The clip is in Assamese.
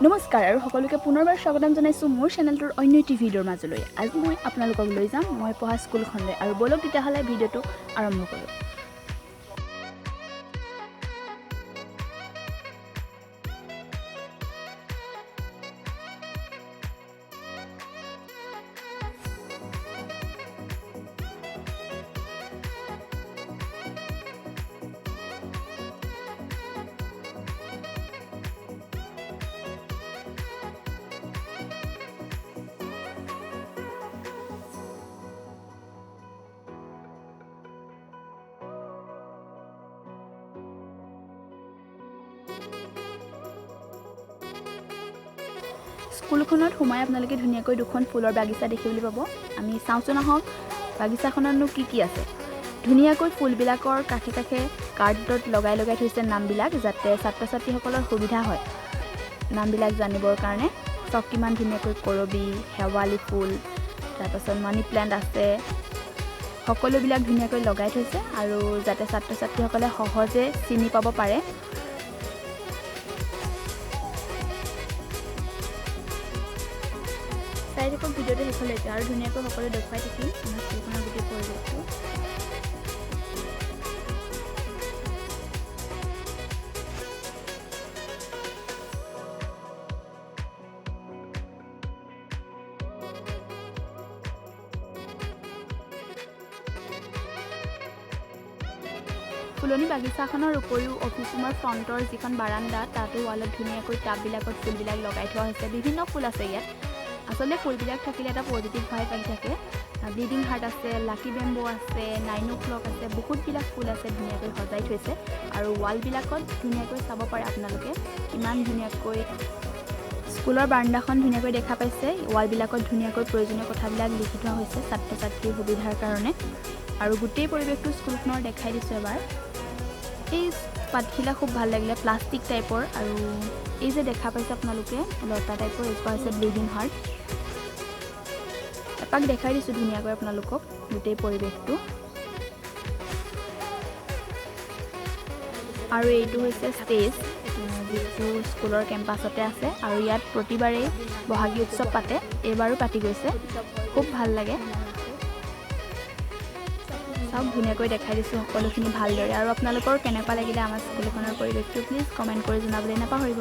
নমস্কাৰ আৰু সকলোকে পুনৰবাৰ স্বাগতম জনাইছোঁ মোৰ চেনেলটোৰ অন্য এটি ভিডিঅ'ৰ মাজলৈ। আজি মই আপোনালোকক লৈ যাম মই পঢ়া স্কুলখনলৈ আৰু বলক তেতিয়াহ'লে ভিডিঅ'টো আৰম্ভ কৰোঁ। স্কুলখনত সোমাই আপোনালোকে ধুনীয়াকৈ দুখন ফুলৰ বাগিচা দেখিবলৈ পাব। আমি চাওঁচোন আহক বাগিচাখনতনো কি আছে। ধুনীয়াকৈ ফুলবিলাকৰ কাষে কাষে কাৰ্ডত লগাই থৈছে নামবিলাক, যাতে ছাত্ৰ ছাত্ৰীসকলৰ সুবিধা হয় নামবিলাক জানিবৰ কাৰণে। চক কিমান ধুনীয়াকৈ কৰবী, শেৱালি ফুল, তাৰপাছত মানি প্লেণ্ট আছে, সকলোবিলাক ধুনীয়াকৈ লগাই থৈছে আৰু যাতে ছাত্ৰ ছাত্ৰীসকলে সহজে চিনি পাব পাৰে। চাই থাকক ভিডিঅ'টো শেষলৈকে আৰু ধুনীয়াকৈ সকলো দেখুৱাই থাকিম আমাৰ স্কুলখনৰ গোটেই পৰিৱেশটো। ফুলনি বাগিচাখনৰ উপৰিও অফিচ ৰুমৰ ফ্ৰণ্টৰ যিখন বাৰাণ্ডা, তাতো ৱালত ধুনীয়াকৈ টাববিলাকত ফুলবিলাক লগাই থোৱা হৈছে। বিভিন্ন ফুল আছে ইয়াত। আচলতে ফুলবিলাক থাকিলে এটা পজিটিভ ভাইব আহি থাকে। ব্লিডিং হাৰ্ট আছে, লাকি বেম্বো আছে, নাইনো ফ্লক আছে, বহুতবিলাক ফুল আছে ধুনীয়াকৈ সজাই থৈছে। আৰু ৱালবিলাকত ধুনীয়াকৈ চাব পাৰে আপোনালোকে ইমান ধুনীয়াকৈ স্কুলৰ বাৰাণ্ডাখন ধুনীয়াকৈ দেখা পাইছে। ৱালবিলাকত ধুনীয়াকৈ প্ৰয়োজনীয় কথাবিলাক লিখি থোৱা হৈছে ছাত্ৰ ছাত্ৰীৰ সুবিধাৰ কাৰণে। আৰু গোটেই পৰিৱেশটো স্কুলখনৰ দেখাই দিছোঁ এবাৰ। এই পাতখিলা খুব ভাল লাগিলে, প্লাষ্টিক টাইপৰ, আৰু এই যে দেখা পাইছে আপোনালোকে লতা টাইপৰ, এজোপা হৈছে ব্লিডিং হাৰ্ট। এপাক দেখাই দিছোঁ ধুনীয়াকৈ আপোনালোকক গোটেই পৰিৱেশটো। আৰু এইটো হৈছে ষ্টেজ, যিটো স্কুলৰ কেম্পাছতে আছে আৰু ইয়াত প্ৰতিবাৰেই বহাগী উৎসৱ পাতে, এইবাৰো পাতি গৈছে, খুব ভাল লাগে। চাওক ধুনীয়াকৈ দেখাই দিছোঁ সকলোখিনি ভালদৰে। আৰু আপোনালোকৰ কেনেকুৱা লাগিলে আমাৰ স্কুলখনৰ পৰিৱেশটো প্লিজ কমেণ্ট কৰি জনাবলৈ নাপাহৰিব।